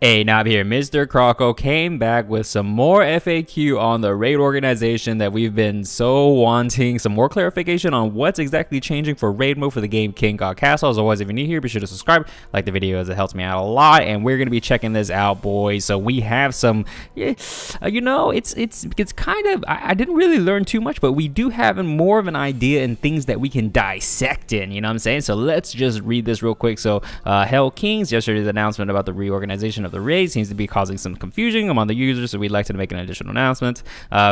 Hey, Knob here. Mr. Croco came back with some more FAQ on the raid organization that we've been so wanting. Some more clarification on what's exactly changing for raid mode for the game King God Castle. As always, if you're new here, be sure to subscribe, like the video as it helps me out a lot. And we're going to be checking this out, boys. So we have some, you know, it's kind of, I didn't really learn too much, but we do have more of an idea and things that we can dissect in, you know what I'm saying? So let's just read this real quick. So Hell Kings, yesterday's announcement about the reorganization of the raid seems to be causing some confusion among the users, so we'd like to make an additional announcement.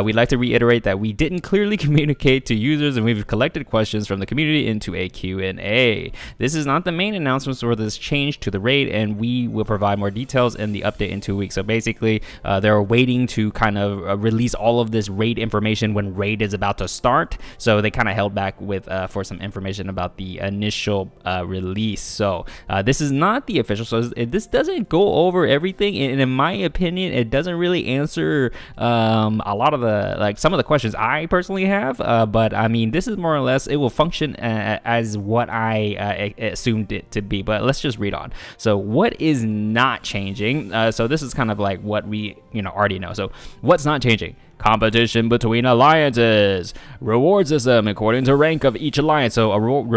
We'd like to reiterate that we didn't clearly communicate to users, and we've collected questions from the community into a Q&A. This is not the main announcement for this change to the raid, and we will provide more details in the update in 2 weeks. So basically, they're waiting to kind of release all of this raid information when raid is about to start, so they kind of held back with for some information about the initial release. So this is not the official, so this doesn't go over everything, and in my opinion it doesn't really answer a lot of the some of the questions I personally have, but I mean, this is more or less, it will function as what I assumed it to be. But let's just read on. So what is not changing? So this is kind of like what we already know. So what's not changing? Competition between alliances. Reward system according to rank of each alliance. So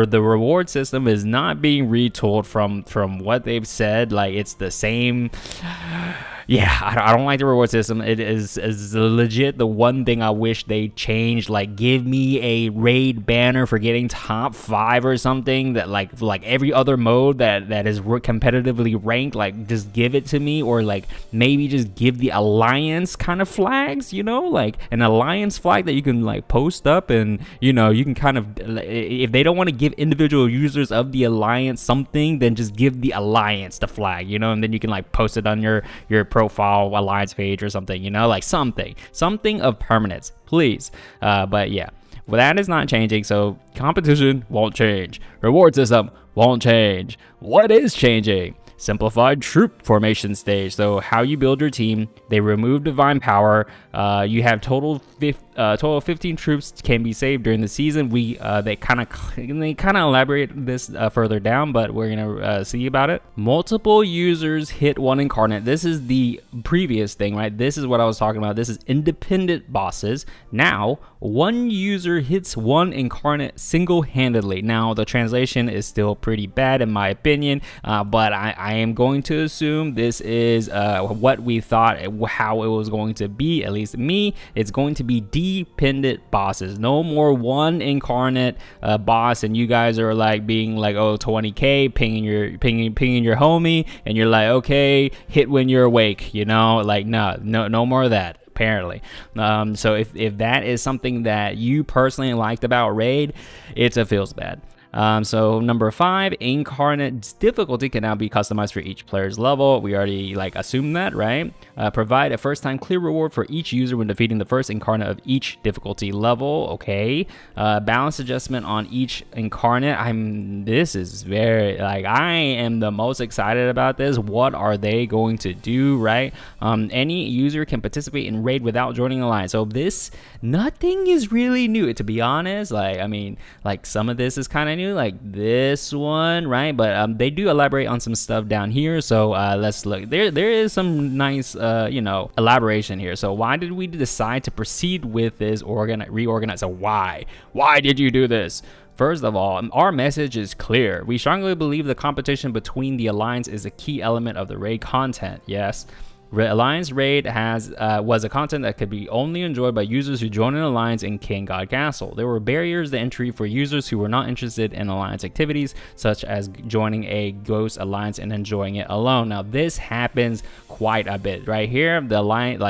the reward system is not being retooled from what they've said. Like, it's the same. Yeah, I don't like the reward system. It is legit the one thing I wish they changed. Like, give me a raid banner for getting top 5 or something, that like every other mode that is competitively ranked. Like, just give it to me, or like maybe just give the alliance kind of flags, like an alliance flag that you can like post up, and you can kind of, if they don't want to give individual users of the alliance something, then just give the alliance the flag, and then you can like post it on your profile alliance page or something, like something of permanence, please. But yeah, well, that is not changing. So competition won't change, reward system won't change. What is changing? Simplified troop formation stage. So how you build your team. They remove divine power. You have total 15 troops can be saved during the season. They kind of elaborate this further down, but we're gonna see about it. Multiple users hit one incarnate. This is the previous thing, right? This is what I was talking about. This is independent bosses. Now one user hits one incarnate single-handedly. Now the translation is still pretty bad in my opinion, but I am going to assume this is what we thought, how it was going to be. At least me, it's going to be dependent bosses. No more one incarnate boss, and you guys are like being like, oh, 20k, pinging your homie, and you're like, okay, hit when you're awake. Like, no more of that, apparently. So if that is something that you personally liked about raid, it feels bad. So number 5, incarnate difficulty can now be customized for each player's level. We already assumed that, right? Provide a first time clear reward for each user when defeating the first incarnate of each difficulty level. Okay. Balance adjustment on each incarnate. This is very, I am the most excited about this. What are they going to do, right? Any user can participate in raid without joining a line. So nothing is really new, to be honest. I mean, some of this is kind of new, like this one, right? But they do elaborate on some stuff down here. So let's look. There is some nice elaboration here. So why did we decide to proceed with this reorganize? So why did you do this? First of all, our message is clear. We strongly believe the competition between the alliance is a key element of the raid content. Yes, Alliance Raid was a content that could be only enjoyed by users who join an alliance in King God Castle. There were barriers to entry for users who were not interested in alliance activities, such as joining a ghost alliance and enjoying it alone. Now this happens quite a bit right here. The alliance,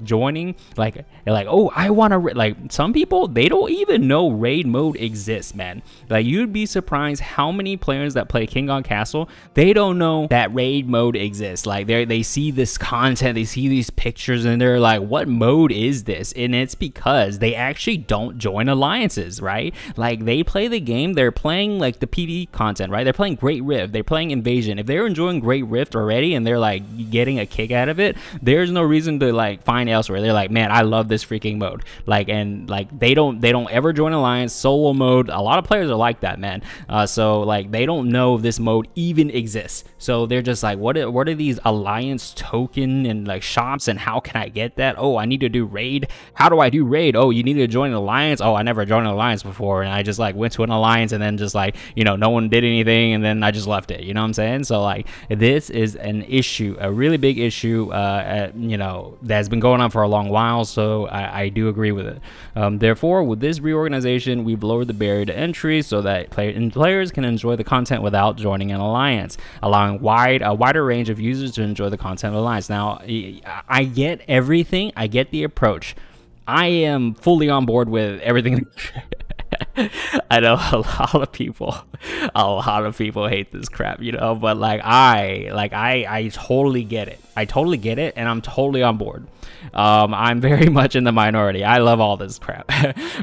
joining, oh, I want to, some people, they don't even know raid mode exists, man. You'd be surprised how many players that play King God Castle, they don't know that raid mode exists. They see this content, they see these pictures, and they're like, what mode is this? And it's because they actually don't join alliances, right? They play the game, they're playing the PvE content, right? They're playing Great Rift, they're playing Invasion. If they're enjoying Great Rift already and they're getting getting a kick out of it, there's no reason to like find elsewhere. They're like, man, I love this freaking mode. Like, and like they don't ever join alliance. Solo mode, a lot of players are like that, man. So like they don't know this mode even exists, so they're just like, what are these alliance token and like shops, and how can I get that? Oh, I need to do raid. How do I do raid? Oh, you need to join an alliance. Oh, I never joined an alliance before, and I just like went to an alliance and then just like, you know, no one did anything, and then I just left it. You know what I'm saying? So like this is an issue, a really big issue, you know, that's been going on for a long while. So I do agree with it. Therefore, with this reorganization, we've lowered the barrier to entry so that players can enjoy the content without joining an alliance, allowing a wider range of users to enjoy the content of alliance. Now, I get everything. I get the approach. I am fully on board with everything. I know a lot of people hate this crap, you know, but like I totally get it. I totally get it, and I'm totally on board. I'm very much in the minority. I love all this crap.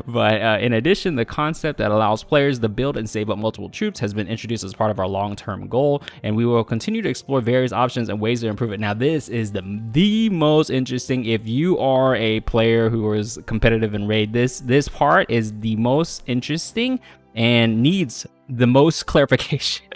But in addition, the concept that allows players to build and save up multiple troops has been introduced as part of our long-term goal, and we will continue to explore various options and ways to improve it. Now, this is the most interesting. If you are a player who is competitive in raid, this part is the most interesting and needs the most clarification.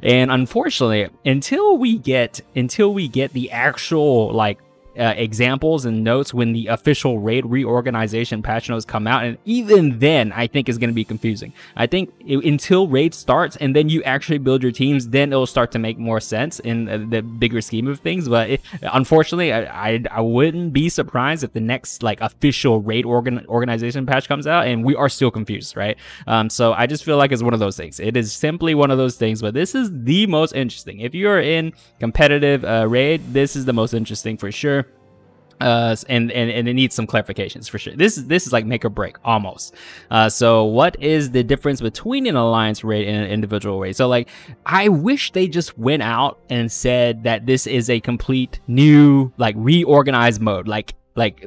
And unfortunately, until we get the actual like examples and notes when the official raid reorganization patch notes come out, and even then I think is going to be confusing. I think until raid starts and then you actually build your teams, then it'll start to make more sense in the bigger scheme of things. But unfortunately, I wouldn't be surprised if the next like official raid organization patch comes out and we are still confused, right? So I just feel like it's one of those things. It is simply one of those things, but this is the most interesting. If you are in competitive raid, this is the most interesting for sure. And it needs some clarifications for sure. This is like make or break almost. So what is the difference between an alliance raid and an individual raid? So like, I wish they just went out and said that this is a complete new like reorganized mode. Like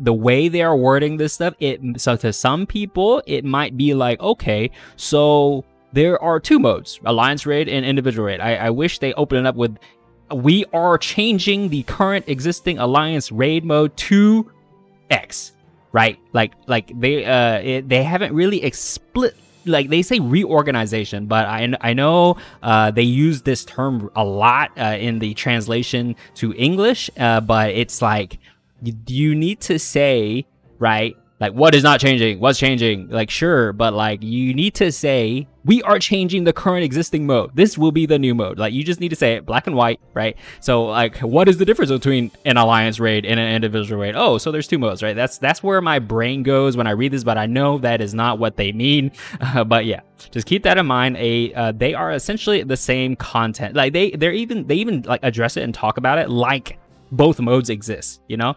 the way they are wording this stuff, so to some people it might be like, okay, so there are two modes, alliance raid and individual raid. I wish they open it up with, we are changing the current existing alliance raid mode to X, right? Like they haven't really like they say reorganization, but I know they use this term a lot in the translation to English, but it's like you need to say, right, like what is not changing, what's changing, like sure, but like you need to say we are changing the current existing mode, this will be the new mode. Like you just need to say it black and white, right? So like, what is the difference between an alliance raid and an individual raid? Oh, so there's two modes, right? That's where my brain goes when I read this, but I know that is not what they mean. But yeah, just keep that in mind. They are essentially the same content. Like they even like address it and talk about it like both modes exist, you know,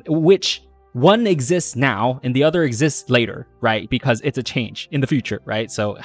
which one exists now and the other exists later, right? Because it's a change in the future, right? So,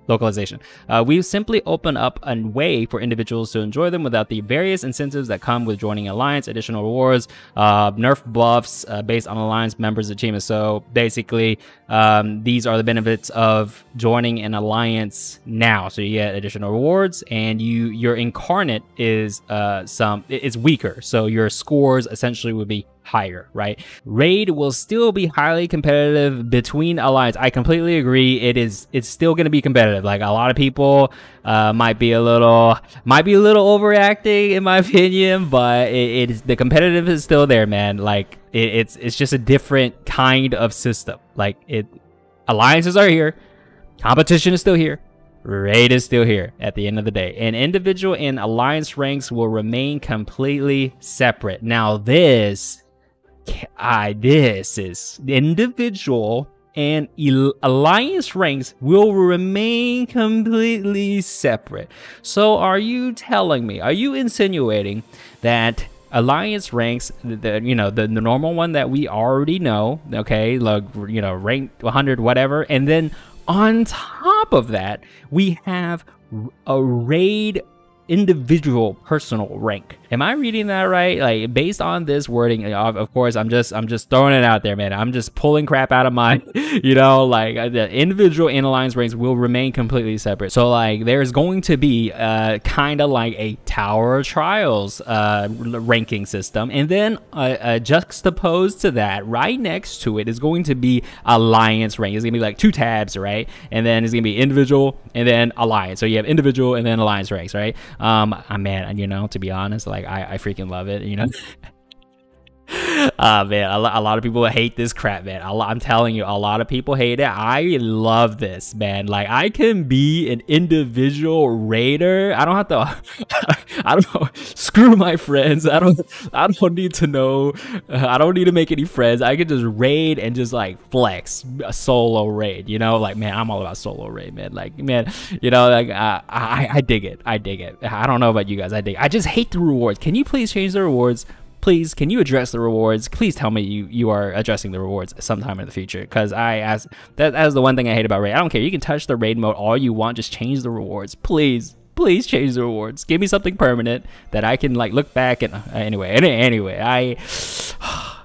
localization. We simply open up a way for individuals to enjoy them without the various incentives that come with joining Alliance, additional rewards, nerf buffs based on Alliance members' achievements. So basically, these are the benefits of joining an Alliance now. So you get additional rewards, and your incarnate is it's weaker, so your scores essentially would be higher, right? Raid will still be highly competitive between alliance. I completely agree. It's still going to be competitive. Like a lot of people might be a little overreacting in my opinion, but the competitive is still there, man. Like it's just a different kind of system. Like alliances are here, competition is still here, raid is still here at the end of the day, and individual and alliance ranks will remain completely separate. Now this is individual and alliance ranks will remain completely separate. So are you telling me, are you insinuating that alliance ranks, the normal one that we already know, okay, like, you know, rank 100 whatever, and then on top of that we have a raid individual personal rank. Am I reading that right? Like, based on this wording, of course, I'm just throwing it out there, man. I'm just pulling crap out of my, you know, like the individual and alliance ranks will remain completely separate. So like there's going to be kind of like a Tower Trials ranking system, and then juxtaposed to that, right next to it, is going to be alliance rank. It's gonna be like 2 tabs, right? And then it's gonna be individual and then alliance. So you have individual and then alliance ranks, right? Man, you know, to be honest, like I freaking love it, you know. Man, a lot of people hate this crap, man. I'm telling you, a lot of people hate it. I love this, man. Like, I can be an individual raider. I don't have to I don't know, screw my friends. I don't need to know, I don't need to make any friends. I can just raid and just like flex a solo raid, you know. Like, man, I'm all about solo raid, man. Like, man, you know, like I dig it. I dig it. I don't know about you guys. I just hate the rewards. Can you please change the rewards? Please, can you address the rewards? Please tell me you are addressing the rewards sometime in the future, because that is the one thing I hate about raid. I don't care. You can touch the raid mode all you want. Just change the rewards, please. Please change the rewards. Give me something permanent that I can like look back and anyway,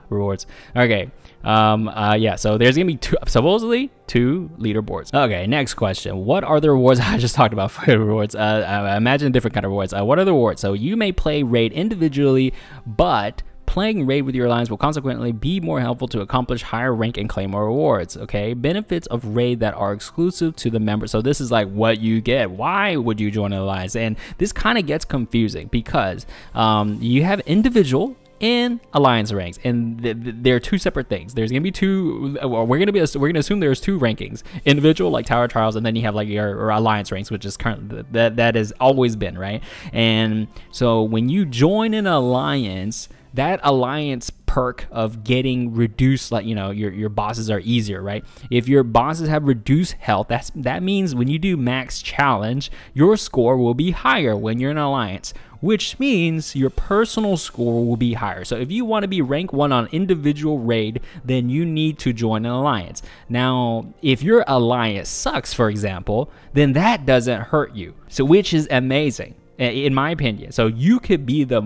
rewards. Okay. Yeah, so there's gonna be supposedly 2 leaderboards. Okay, next question. What are the rewards? I just talked about for rewards. Imagine a different kind of rewards. What are the rewards? So you may play raid individually, but playing raid with your alliance will consequently be more helpful to accomplish higher rank and claim more rewards. Okay, benefits of raid that are exclusive to the members. So this is like what you get. Why would you join an alliance? And this kind of gets confusing because you have individual in alliance ranks, and they're 2 separate things. There's gonna be 2, or we're gonna assume there's 2 rankings: individual, like Tower Trials, and then you have like your alliance ranks, which is currently that has always been, right? And so when you join an alliance, that alliance perk of getting reduced, like, you know, your bosses are easier, right? If your bosses have reduced health, that means when you do max challenge, your score will be higher when you're in an alliance, which means your personal score will be higher. So if you want to be rank 1 on individual raid, then you need to join an alliance. Now, if your alliance sucks, for example, then that doesn't hurt you, so which is amazing, in my opinion. So you could be the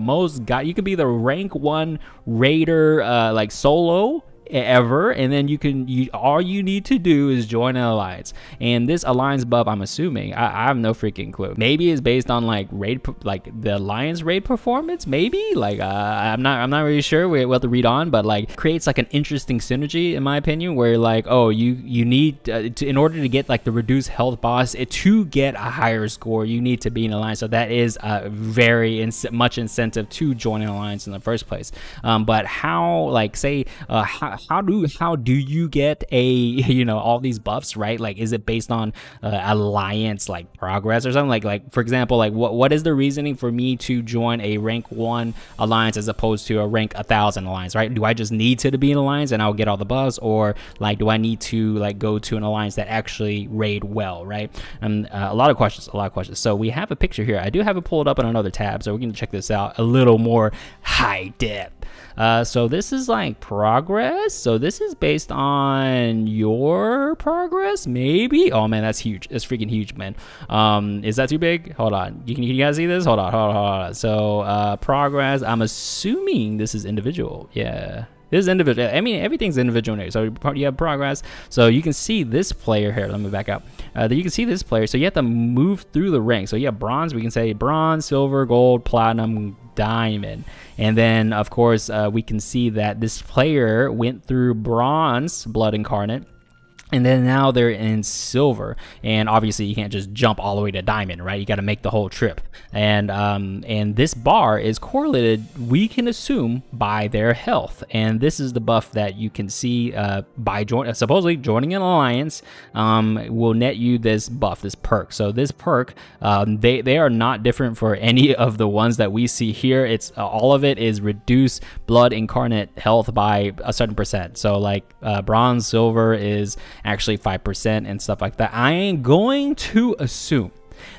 you could be the rank 1 raider, like solo ever, and then all you need to do is join an alliance. And this alliance buff, I'm assuming, I have no freaking clue. Maybe it's based on like the alliance raid performance, maybe. Like I'm not really sure. We'll have to read on, but like creates like an interesting synergy, in my opinion, where like, oh, you need in order to get like the reduced health boss, to get a higher score, you need to be in an alliance. So that is very much incentive to join an alliance in the first place. But how, like, say how do you get a, you know, all these buffs, right? Like, is it based on alliance like progress or something? Like for example, like what is the reasoning for me to join a rank 1 alliance as opposed to a rank 1000 alliance, right? Do I just need to be an alliance and I'll get all the buffs, or like do I need to like go to an alliance that actually raid well, right? And a lot of questions. So we have a picture here. I do have it pulled up on another tab, so we're gonna check this out a little more high depth. So this is like progress. So this is based on your progress, maybe. Oh man, that's huge. It's freaking huge, man. Is that too big? Hold on. Can you guys see this? Hold on. So progress, I'm assuming this is individual. Yeah, this is individual. I mean, everything's individual now. So you have progress. So you can see this player here. Let me back up. You can see this player. So you have to move through the ranks. So you have bronze. We can say bronze, silver, gold, platinum, diamond. And then of course we can see that this player went through bronze, blood incarnate, and then now they're in silver. And obviously you can't just jump all the way to diamond, right? You got to make the whole trip. And this bar is correlated, we can assume, by their health. And this is the buff that you can see by supposedly joining an alliance will net you this buff, this perk. So this perk, they are not different for any of the ones that we see here. It's all of it is reduce blood incarnate health by a certain percent. So like bronze, silver is actually 5% and stuff like that. I am going to assume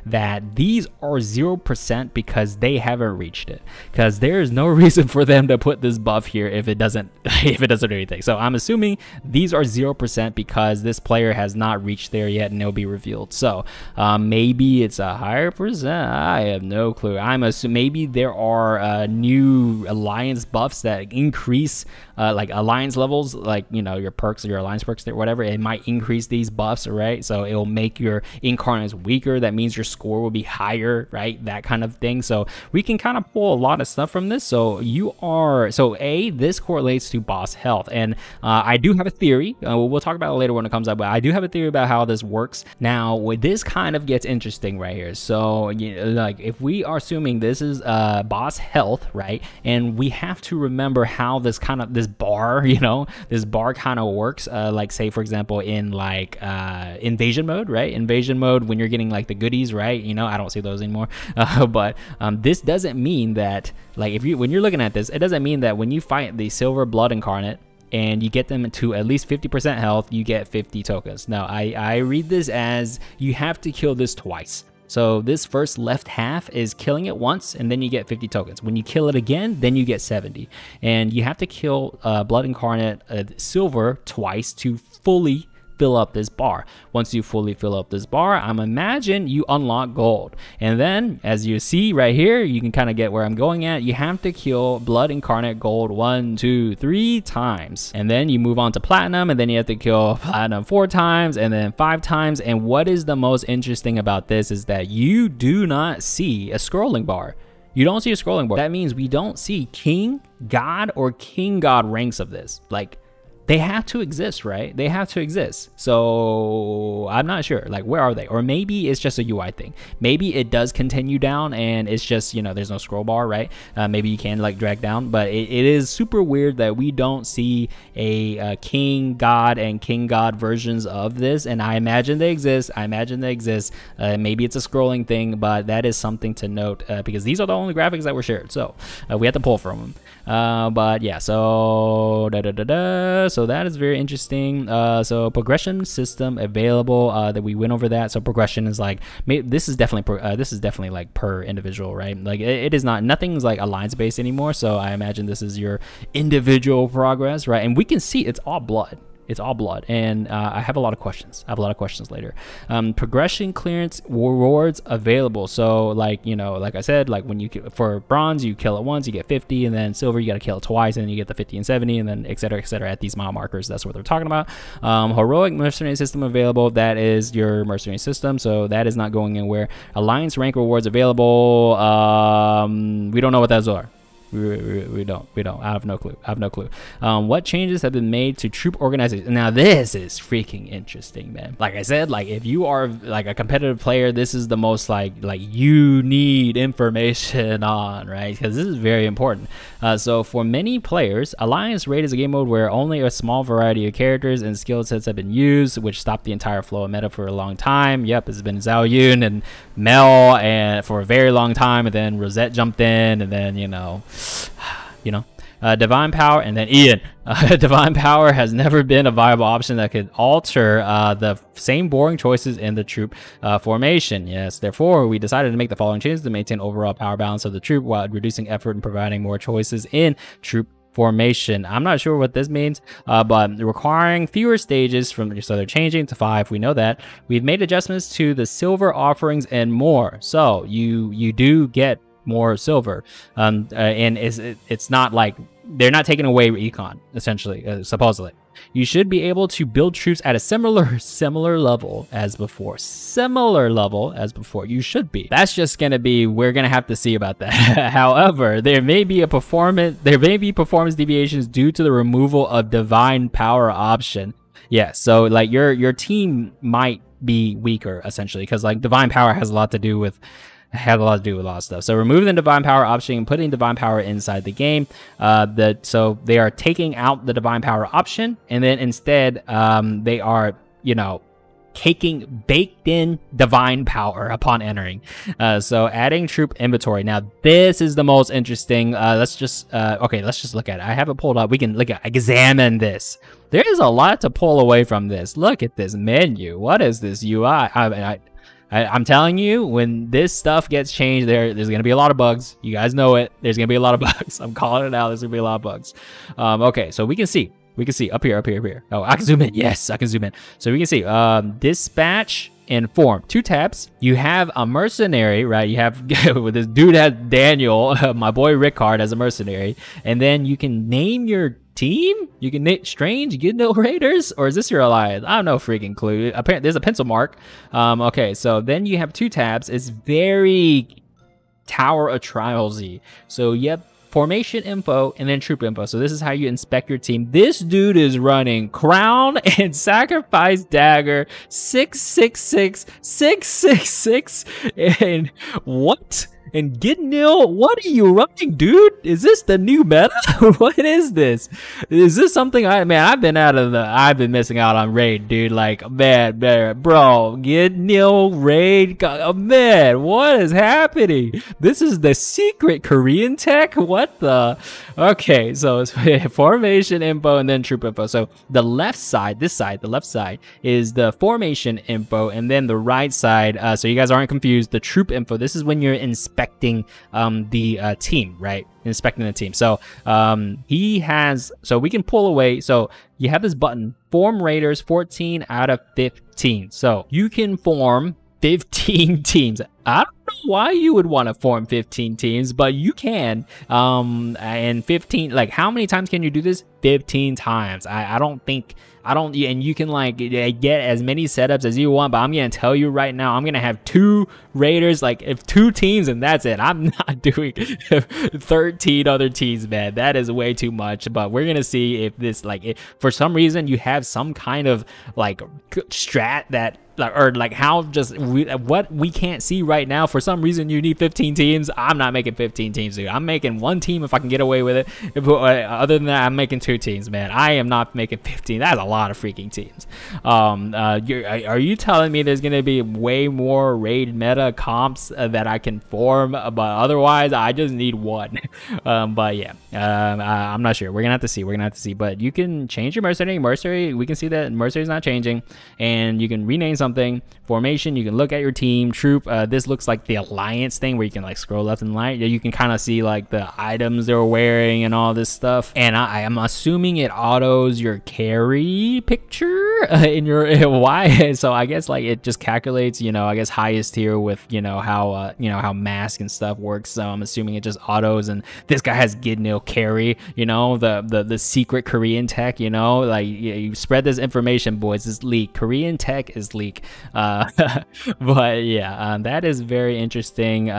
that these are 0% because they haven't reached it, because there is no reason for them to put this buff here if it doesn't do anything. So I'm assuming these are 0% because this player has not reached there yet and it'll be revealed. So maybe it's a higher percent. I have no clue. I'm assuming maybe there are new alliance buffs that increase like alliance levels, like, you know, your perks or your alliance perks or whatever. It might increase these buffs, right? So it'll make your incarnates weaker. That means your score will be higher, right? That kind of thing. So we can kind of pull a lot of stuff from this. So this correlates to boss health, and I do have a theory. We'll talk about it later when it comes up, but I do have a theory about how this works. Now, this kind of gets interesting right here. So, you know, like, if we are assuming this is boss health, right, and we have to remember how this bar, you know, this bar kind of works. Like, say for example, in like invasion mode, right? Invasion mode, when you're getting like the goodies, right? You know, I don't see those anymore. But this doesn't mean that, like, when you're looking at this, it doesn't mean that when you fight the silver blood incarnate and you get them to at least 50% health, you get 50 tokens. Now, I read this as you have to kill this twice. So this first left half is killing it once, and then you get 50 tokens. When you kill it again, then you get 70. And you have to kill Blood Incarnate Silver twice to fully fill up this bar. Once you fully fill up this bar, I'm imagine you unlock gold. And then, as you see right here, you can kind of get where I'm going at. You have to kill Blood Incarnate Gold 1, 2, 3 times. And then you move on to Platinum, and then you have to kill Platinum 4 times, and then 5 times. And what is the most interesting about this is that you do not see a scrolling bar. You don't see a scrolling bar. That means we don't see King, God, or King God ranks of this. Like, they have to exist, right? They have to exist. So I'm not sure, like, where are they? Or maybe it's just a UI thing. Maybe it does continue down and it's just, you know, there's no scroll bar, right? Maybe you can like drag down, but it is super weird that we don't see a King God and King God versions of this. And I imagine they exist. Maybe it's a scrolling thing, but that is something to note because these are the only graphics that were shared. So we have to pull from them. But yeah, so so that is very interesting. So progression system available, that we went over that. So progression is like, this is definitely like per individual, right? Like it is not, nothing's like alliance based anymore. So I imagine this is your individual progress, right? And we can see it's all blood. It's all blood, and I have a lot of questions. Later. Progression clearance rewards available. So, like, you know, like I said, like when for bronze, you kill it once, you get 50, and then silver, you got to kill it twice, and then you get the 50 and 70, and then et cetera, at these mile markers. That's what they're talking about. Heroic mercenary system available. That is your mercenary system, so that is not going anywhere. Alliance rank rewards available. We don't know what those are. We don't. I have no clue. What changes have been made to troop organization? Now this is freaking interesting, man. Like I said, like if you are like a competitive player, this is the most like you need information on, right? Because this is very important. So for many players, Alliance Raid is a game mode where only a small variety of characters and skill sets have been used, which stopped the entire flow of meta for a long time. Yep, it's been Zhao Yun and Mel and for a very long time, and then Rosette jumped in, and then Divine Power, and then Ian. Divine Power has never been a viable option that could alter the same boring choices in the troop formation. Yes, therefore, we decided to make the following changes to maintain overall power balance of the troop while reducing effort and providing more choices in troop formation. I'm not sure what this means, but requiring fewer stages so they're changing to 5. We know that. We've made adjustments to the silver offerings and more. So you do get more silver, and it's not like they're not taking away recon, essentially, supposedly. You should be able to build troops at a similar level as before. You should be. That's just gonna be, we're gonna have to see about that. However, there may be performance deviations due to the removal of divine power option. Yeah, so like your team might be weaker, essentially, because like divine power has a lot to do with a lot of stuff. So removing the divine power option and putting divine power inside the game. So they are taking out the divine power option, and then instead they are, taking baked in divine power upon entering. So adding troop inventory. Now this is the most interesting. Let's just look at it. I have it pulled up. We can examine this. There is a lot to pull away from this. Look at this menu. What is this UI? I I'm telling you, when this stuff gets changed, there's gonna be a lot of bugs. You guys know it. There's gonna be a lot of bugs. I'm calling it out. There's gonna be a lot of bugs. Okay, so we can see. We can see up here. Oh, I can zoom in. Yes, I can zoom in. So we can see dispatch and form. 2 tabs. You have a mercenary, right? You have this dude has Daniel, my boy Rickard as a mercenary, and then you can name your team. You can name Strange, Get No Raiders, or is this your alliance? I have no freaking clue. Apparently, there's a pencil mark. Okay, so then you have 2 tabs. It's very Tower of Trials-y. So yep. Formation info and then troop info. So this is how you inspect your team. This dude is running Crown and Sacrifice Dagger 666 666 and what? And Get Nil, what are you running, dude? Is this the new meta? What is this? Is this something I've been missing out on raid, dude. Like, man, bro, Get Nil raid, man, what is happening? This is the secret Korean tech? What the? Okay, so it's formation info and then troop info. So the left side, the left side is the formation info, and then the right side, so you guys aren't confused, the troop info. This is when you're inspecting the team, right? Inspecting the team. So so we can pull away. So you have this button, form raiders 14 out of 15. So you can form 15 teams. I don't know why you would want to form 15 teams, but you can. And 15, like, how many times can you do this? 15 times. I don't, and you can like get as many setups as you want, but I'm gonna tell you right now, I'm gonna have 2 raiders, like if 2 teams, and that's it. I'm not doing 13 other teams, man. That is way too much. But we're gonna see if this, like, if for some reason you have some kind of like strat that, or like how just what we can't see right now. For some reason you need 15 teams. I'm not making 15 teams, dude. I'm making 1 team if I can get away with it. Other than that, I'm making 2 teams, man. I am not making 15. That's a lot of freaking teams. Are you telling me there's gonna be way more raid meta comps that I can form, but otherwise I just need 1? But yeah, I'm not sure. We're gonna have to see. But you can change your mercenary. We can see that mercenary's not changing, and you can rename something. Formation, you can look at your team. Troop, this looks like the alliance thing where you can like scroll left and right. You can kind of see like the items they're wearing and all this stuff. And I am assuming it autos your carry picture in your why. So I guess like it just calculates, you know, I guess highest tier with, you know, how mask and stuff works. So I'm assuming it just autos, and this guy has Gidnil carry, you know, the secret Korean tech, you know, like you spread this information, boys. This leak, Korean tech is leak. But yeah, that is very interesting.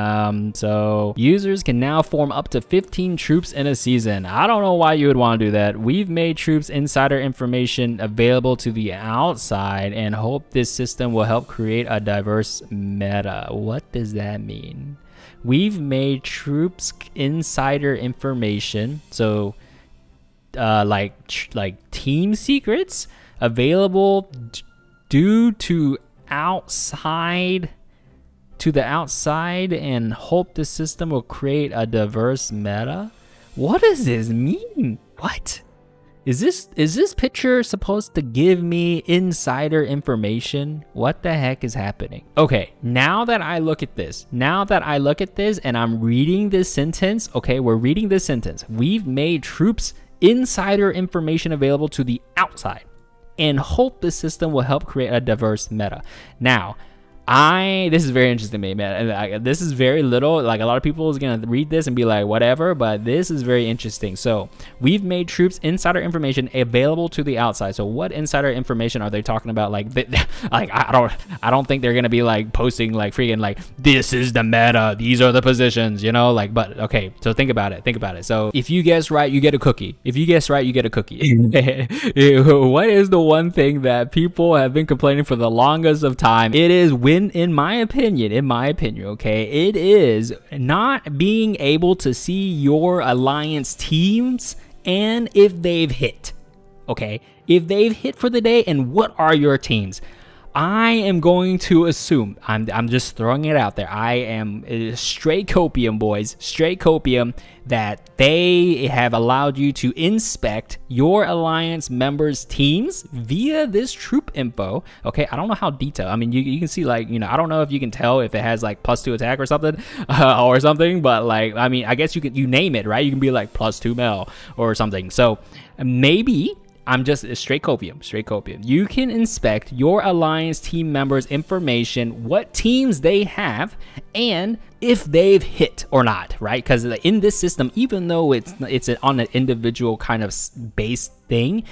So users can now form up to 15 troops in a season. I don't know why you would want to do that. We've made troops insider information available to the outside and hope this system will help create a diverse meta. What does that mean? We've made troops insider information, so like team secrets available due to the outside and hope the system will create a diverse meta. What does this mean? What is this picture supposed to give me insider information? What the heck is happening? Okay, now that I look at this and I'm reading this sentence, okay, we're reading this sentence. We've made troops insider information available to the outside and hope the system will help create a diverse meta. Now, this is very interesting to me, man. This is very little, like a lot of people is gonna read this and be like whatever, but this is very interesting. So we've made troops insider information available to the outside. So what insider information are they talking about? Like I don't think they're gonna be like posting like freaking like this is the meta, these are the positions, you know, like. But okay, so think about it. So if you guess right, you get a cookie. What is the one thing that people have been complaining for the longest of time? It is in my opinion, okay, it is not being able to see your alliance teams and if they've hit, okay, if they've hit for the day and what are your teams. I am going to assume, I'm just throwing it out there, I am straight copium, boys, straight copium, that they have allowed you to inspect your alliance members' teams via this troop info. Okay, I don't know how detailed. I mean, you can see, like, you know, I don't know if you can tell if it has like +2 attack or something, but like, I mean, I guess you name it, right? You can be like +2 mel or something. So maybe I'm just straight copium. You can inspect your alliance team members' information, what teams they have, and if they've hit or not, right? Because in this system, even though it's on an individual kind of base thing,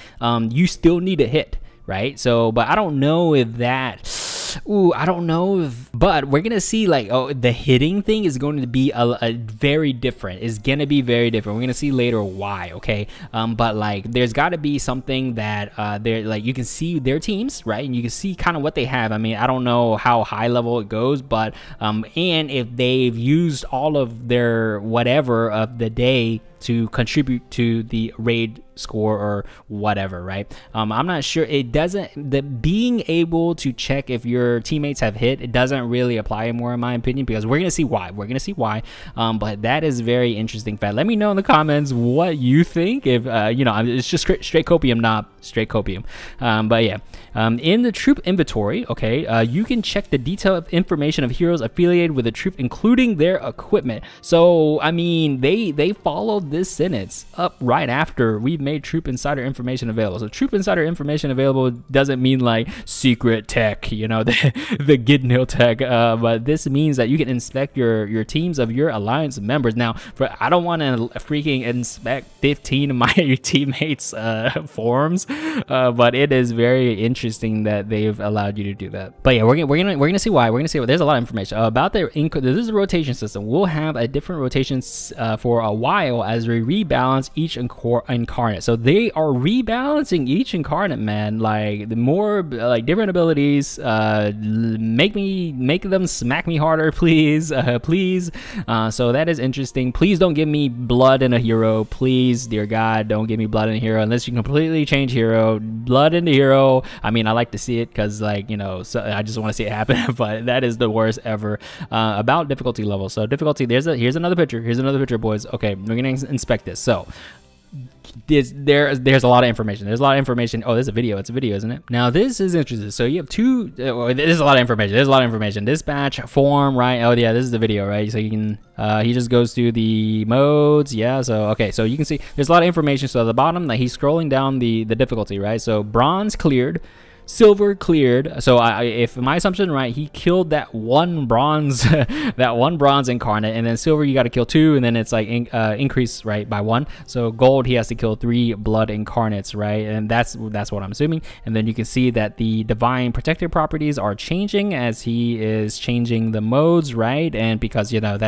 you still need a hit, right? So, but I don't know if that. I don't know if, but we're gonna see, like, oh, the hitting thing is going to be a very different. It's gonna be very different. We're gonna see later why, okay? But like, there's got to be something that they're like, you can see their teams, right? And you can see kind of what they have. I mean, I don't know how high level it goes, but and if they've used all of their whatever of the day to contribute to the raid score or whatever, right? I'm not sure. It doesn't, the being able to check if your teammates have hit, it doesn't really apply anymore in my opinion, because we're gonna see why. But that is very interesting fact. Let me know in the comments what you think. If you know, it's just straight copium, not straight copium. But yeah, in the troop inventory, okay, you can check the detailed information of heroes affiliated with the troop, including their equipment. So I mean, they followed this sentence up right after we made troop insider information available. So troop insider information available doesn't mean like secret tech, you know, the Gidnil tech, but this means that you can inspect your teams of your alliance members. Now, I don't want to freaking inspect 15 of my teammates forums, but it is very interesting that they've allowed you to do that. But yeah, we're gonna see why. We're gonna see what. There's a lot of information about their this is a rotation system. We'll have a different rotations for a while as we rebalance each incarnate. So they are rebalancing each incarnate, man. Like, the more like different abilities, make them smack me harder, please, please. So that is interesting. Please don't give me blood in a hero, please, dear God, don't give me blood in a hero unless you completely change hero. Blood in the hero, I mean, I like to see it because, like, you know, so I just want to see it happen, but that is the worst ever. About difficulty level. So difficulty, here's another picture, boys. Okay, we're gonna inspect this. So there's a lot of information. Oh, there's a video. It's a video, isn't it? Now this is interesting. So you have two. There's a lot of information. Dispatch form, right? Oh yeah, this is the video, right? So you can. He just goes through the modes. Yeah. So okay. So you can see there's a lot of information. So at the bottom, like, he's scrolling down the difficulty, right? So bronze cleared. Silver cleared. So if my assumption right, he killed that one bronze incarnate, and then silver you got to kill 2, and then it's like increase, right, by 1. So gold, he has to kill 3 blood incarnates, right? And that's what I'm assuming. And then you can see that the divine protective properties are changing as he is changing the modes, right? And because, you know,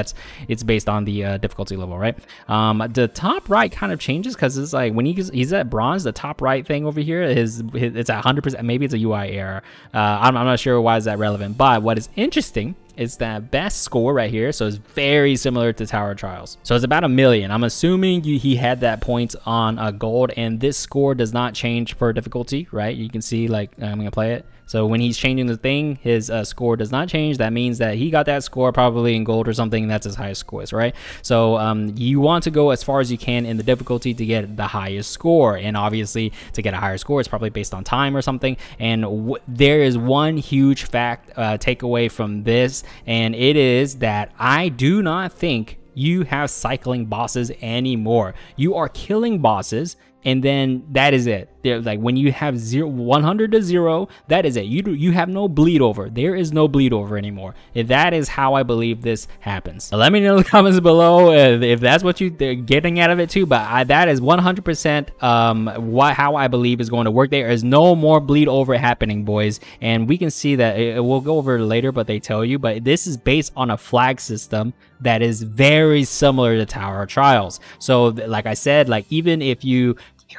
it's based on the difficulty level, right? The top right kind of changes because it's like when he's at bronze, the top right thing over here it's at 100%. Maybe it's a UI error. I'm not sure why is that relevant, but what is interesting is that best score right here. So it's very similar to Tower Trials. So it's about 1 million. I'm assuming he had that point on gold, and this score does not change per difficulty, right? You can see, like, I'm gonna play it. So when he's changing the thing, his score does not change. That means that he got that score probably in gold or something. That's his highest scores, right? So you want to go as far as you can in the difficulty to get the highest score. And obviously, to get a higher score, it's probably based on time or something. And there is one huge fact takeaway from this, and it is that I do not think you have cycling bosses anymore. You are killing bosses, and then that is it. Like, when you have 100 to 0, that is it. You have no bleed over. There is no bleed over anymore. That is how I believe this happens. Now, let me know in the comments below if that's what you're getting out of it too. But that is 100% how I believe is going to work. There is no more bleed over happening, boys. And we can see that we'll go over it later, but they tell you. But this is based on a flag system that is very similar to Tower Trials. So like I said, like, even if you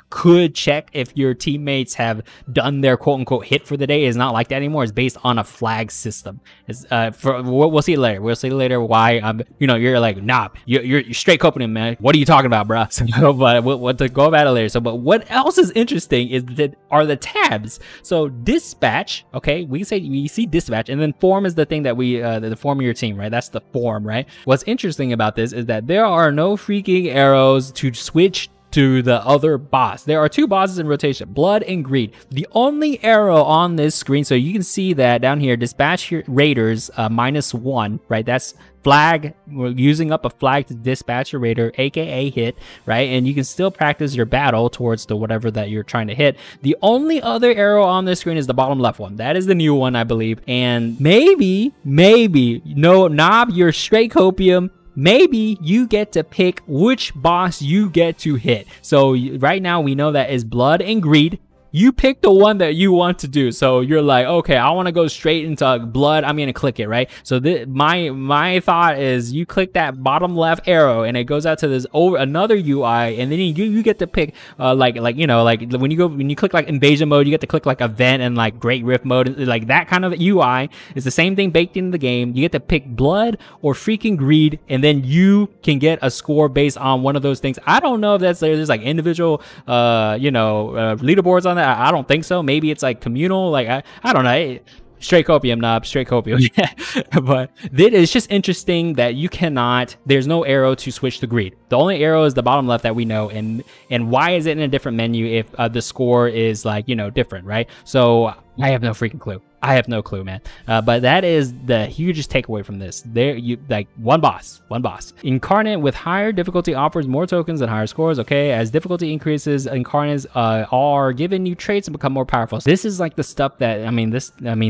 could check if your teammates have done their quote-unquote hit for the day. Is not like that anymore. It's based on a flag system. It's we'll see it later. We'll see later why you know, you're like, nah, you're straight coping him, man. What are you talking about, bro? So, but we'll go about it later. So, but what else is interesting is that are the tabs. So dispatch, okay, we see dispatch, and then form is the thing that we the form of your team, right? That's the form, right? What's interesting about this is that there are no freaking arrows to switch to the other boss. There are 2 bosses in rotation, Blood and Greed. The only arrow on this screen, so you can see that down here, dispatch your raiders -1, right? That's flag. We're using up a flag to dispatch your raider, aka hit, right? And you can still practice your battle towards the whatever that you're trying to hit. The only other arrow on this screen is the bottom left one. That is the new one, I believe. And maybe, no, Knob, you're straight copium. Maybe you get to pick which boss you get to hit. So right now we know that is Blood and Greed. You pick the one that you want to do. So you're like, okay, I want to go straight into Blood. I'm going to click it, right? So my thought is you click that bottom left arrow and it goes out to this another UI, and then you get to pick like you know, like when you click like invasion mode, you get to click like event and like Great Rift mode, like that kind of UI. It's the same thing baked into the game. You get to pick Blood or freaking Greed, and then you can get a score based on one of those things. I don't know if there's like individual you know, leaderboards on that. I don't think so. Maybe it's like communal. Like I don't know. Straight copium, Knob, straight copium. But it's just interesting that you cannot, there's no arrow to switch to Greed. The only arrow is the bottom left that we know. And why is it in a different menu if the score is like, you know, different, right? So I have no freaking clue. I have no clue, man. But that is the hugest takeaway from this. There, you like one boss. Incarnate with higher difficulty offers more tokens and higher scores. Okay, as difficulty increases, incarnates are given new traits and become more powerful. So this is like the stuff that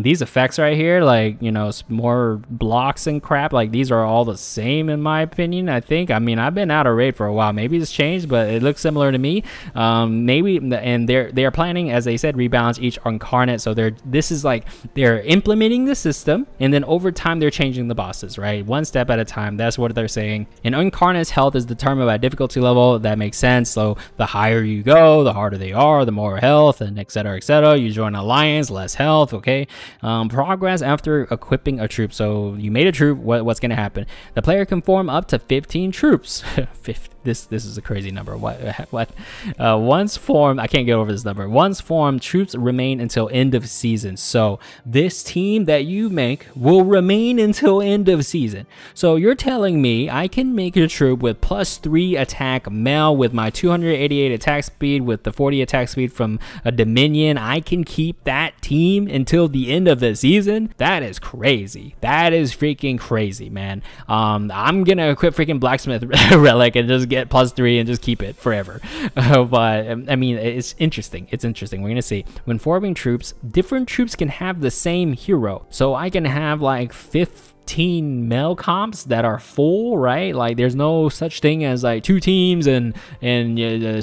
these effects right here, like, you know, more blocks and crap. Like these are all the same in my opinion. I think. I mean, I've been out of raid for a while. Maybe it's changed, but it looks similar to me. Maybe, and they are planning, as they said, rebalance each incarnate. So this is like, they're implementing the system, and then over time they're changing the bosses, right? One step at a time. That's what they're saying. And incarnate's health is determined by difficulty level. That makes sense. So the higher you go, the harder they are, the more health, and etc, etc. You join an alliance, less health. Okay. Progress after equipping a troop. So you made a troop. What's going to happen? The player can form up to 15 troops. 50. This is a crazy number. What? Once formed, I can't get over this number. Once formed, troops remain until end of season. So this team that you make will remain until end of season. So you're telling me I can make a troop with +3 attack male with my 288 attack speed with the 40 attack speed from a Dominion. I can keep that team until the end of the season? That is crazy. That is freaking crazy, man. I'm gonna equip freaking Blacksmith Relic and just get +3 and just keep it forever. But I mean, it's interesting. It's interesting. We're gonna see when forming troops, different troops can have the same hero. So I can have like 15 male comps that are full, right? Like there's no such thing as like 2 teams and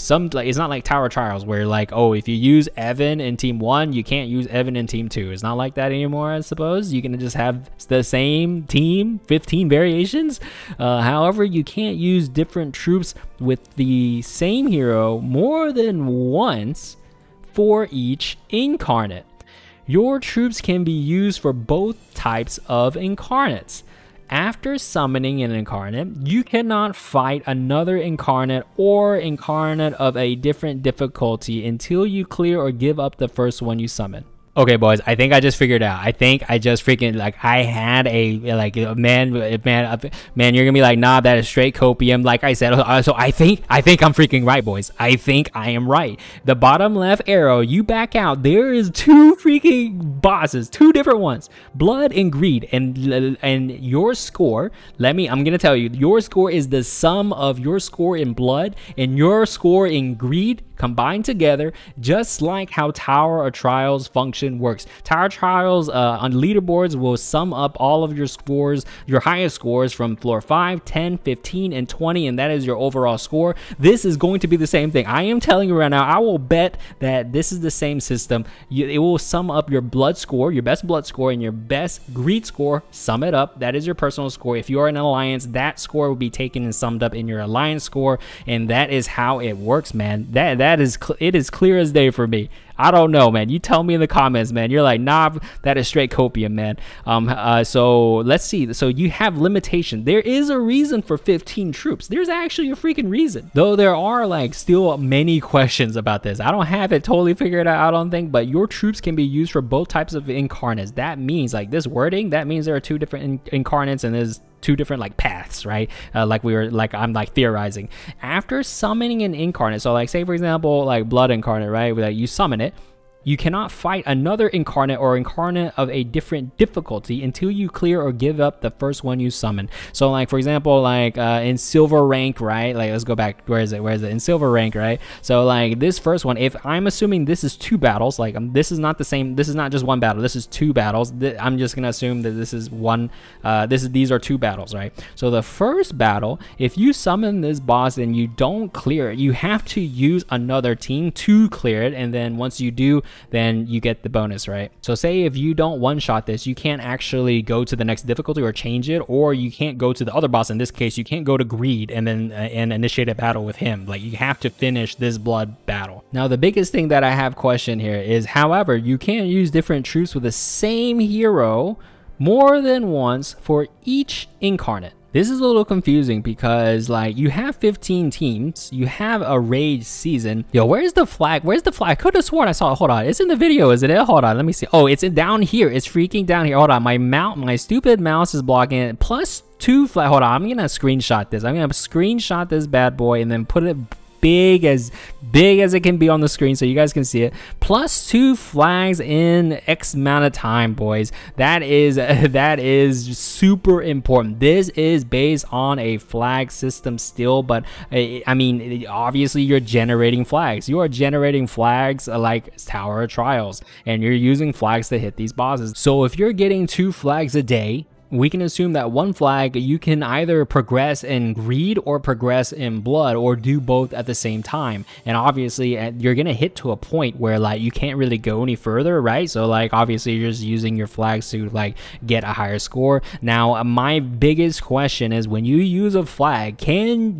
some, like, it's not like Tower Trials where like, oh, if you use Evan in team 1, you can't use Evan in team 2. It's not like that anymore, I suppose. You can just have the same team, 15 variations. However, you can't use different troops with the same hero more than once for each incarnate. Your troops can be used for both types of incarnates. After summoning an incarnate, you cannot fight another incarnate or incarnate of a different difficulty until you clear or give up the first one you summon. Okay, boys, I think I just figured out. I think I just freaking, like, I had a, like, man, you're gonna be like, nah, that is straight copium. Like I said, so I think I'm freaking right, boys. I think I am right. The bottom left arrow, you back out. There is 2 freaking bosses, 2 different ones, Blood and Greed, and your score. I'm gonna tell you, your score is the sum of your score in Blood and your score in Greed combined together, just like how Tower of Trials function works. Tower Trials on leaderboards will sum up all of your scores, your highest scores from floor 5, 10, 15, and 20, and that is your overall score. This is going to be the same thing. I am telling you right now, I will bet that this is the same system. It will sum up your blood score, your best blood score, and your best greed score. Sum it up. That is your personal score. If you are in an alliance, that score will be taken and summed up in your alliance score, and that is how it works, man. That that is it is clear as day for me. I don't know, man. You tell me in the comments, man. You're like, nah, that is straight copium, man. So let's see. So you have limitation. There is a reason for 15 troops. There's actually a freaking reason. Though there are like still many questions about this. I don't have it totally figured out, I don't think, but your troops can be used for both types of incarnates. That means like this wording, that means there are two different incarnates and there's two different like paths, right? I'm like theorizing. After summoning an incarnate, so like say for example like blood incarnate, right? Like you summon it, you cannot fight another incarnate or incarnate of a different difficulty until you clear or give up the first one you summon. So like for example, like in silver rank, right? Like let's go back, where is it? In silver rank, right? So like this first one, if I'm assuming this is 2 battles, like this is not the same, this is not just 1 battle, this is 2 battles. I'm just gonna assume that this is one, these are 2 battles, right? So the first battle, if you summon this boss and you don't clear it, you have to use another team to clear it, and then once you do, then you get the bonus, right? So say if you don't one-shot this, you can't actually go to the next difficulty or change it, or you can't go to the other boss. In this case, you can't go to Greed and then and initiate a battle with him. Like you have to finish this blood battle. Now the biggest thing that I have question here is, however, you can't use different troops with the same hero more than once for each incarnate. This is a little confusing because like you have 15 teams, you have a raid season. Yo, where's the flag? Where's the flag? I could have sworn I saw it. Hold on, it's in the video, isn't it? Hold on, let me see. Oh, it's down here. It's freaking down here. Hold on, my stupid mouse is blocking it. +2 flag. Hold on, I'm gonna screenshot this. I'm gonna screenshot this bad boy and then put it big as it can be on the screen so you guys can see it. +2 flags in X amount of time, boys. That is super important. This is based on a flag system still, but I mean obviously you're generating flags. You are generating flags like Tower of Trials, and you're using flags to hit these bosses. So if you're getting 2 flags a day, we can assume that 1 flag you can either progress in Greed or progress in Blood, or do both at the same time. And obviously you're gonna hit to a point where like you can't really go any further, right? So like obviously you're just using your flags to like get a higher score. Now my biggest question is, when you use a flag,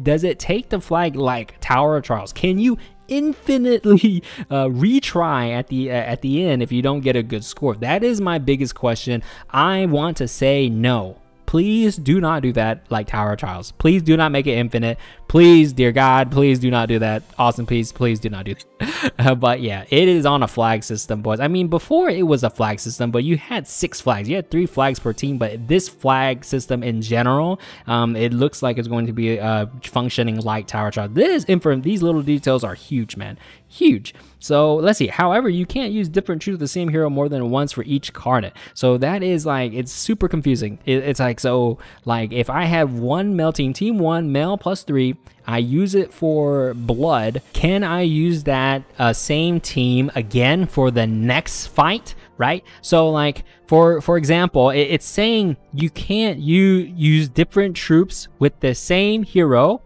does it take the flag like Tower of Trials? Can you infinitely retry at the end if you don't get a good score? That is my biggest question. I want to say no. Please do not do that like Tower of Trials. Please do not make it infinite. Please, dear God, please do not do that. Awesome Peace, please do not do that. But yeah, it is on a flag system, boys. I mean, before it was a flag system, but you had 6 flags. You had 3 flags per team, but this flag system in general, it looks like it's going to be functioning like Tower of Trials. These little details are huge, man. Huge. So let's see. However, you can't use different troops of the same hero more than once for each incarnate. So that is like, it's super confusing. It's like, so like if I have 1 male team 1 male +3, I use it for Blood, can I use that same team again for the next fight, right? So like for example, it's saying you can't use different troops with the same hero,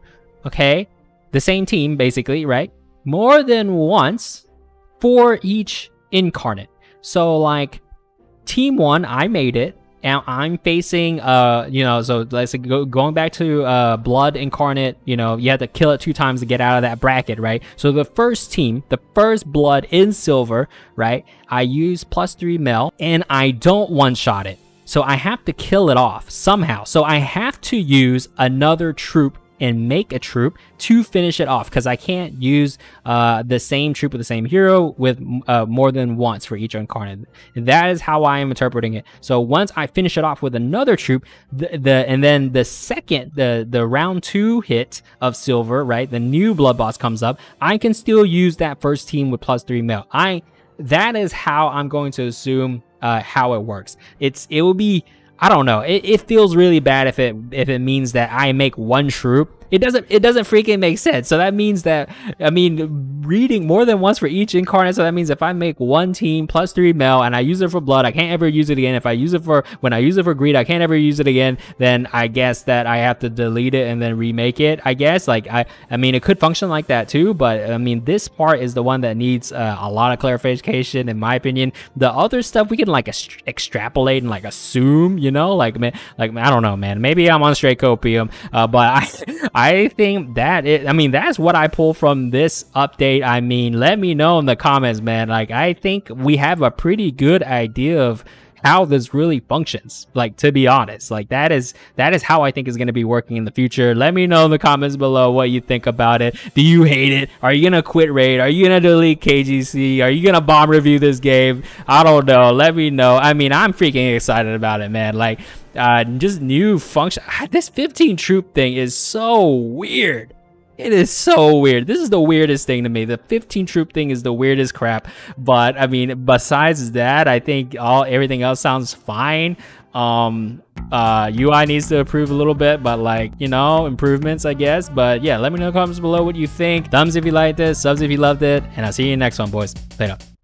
okay, the same team basically, right, more than once for each incarnate. So like team 1, I made it, and I'm facing you know, so let's say going back to Blood incarnate, you know, you have to kill it 2 times to get out of that bracket, right? So the first team, the first Blood in silver, right, I use +3 mel and I don't one-shot it, so I have to kill it off somehow. So I have to use another troop and make a troop to finish it off, because I can't use the same troop with the same hero with more than once for each incarnate. That is how I am interpreting it. So once I finish it off with another troop, and then the second the round 2 hit of silver, right, the new blood boss comes up, I can still use that first team with +3 mel. That is how I'm going to assume how it works. It will be, I don't know. It feels really bad if it means that I make 1 troop. It doesn't freaking make sense. So that means that, I mean, reading more than once for each incarnate. So that means if I make 1 team +3 mel and I use it for Blood, I can't ever use it again. If I use it for, when I use it for Greed, I can't ever use it again. Then I guess that I have to delete it and then remake it, I guess. Like, I mean, it could function like that too, but I mean, this part is the one that needs a lot of clarification, in my opinion. The other stuff we can like extrapolate and like assume, you know, like man, I don't know, man. Maybe I'm on straight copium, but I think I mean, that's what I pull from this update. I mean, let me know in the comments, man. Like, I think we have a pretty good idea of how this really functions, like, to be honest. Like, that is how I think is going to be working in the future. Let me know in the comments below what you think about it. Do you hate it? Are you gonna quit raid? Are you gonna delete KGC? Are you gonna bomb review this game? I don't know. Let me know. I mean, I'm freaking excited about it, man. Like, just new function. This 15 troop thing is so weird. It is so weird. This is the weirdest thing to me. The 15 troop thing is the weirdest crap. But I mean, besides that, I think everything else sounds fine. UI needs to improve a little bit, but, like, you know, improvements, I guess. But yeah, let me know in the comments below what you think. Thumbs if you liked it, subs if you loved it, and I'll see you in the next one, boys. Later.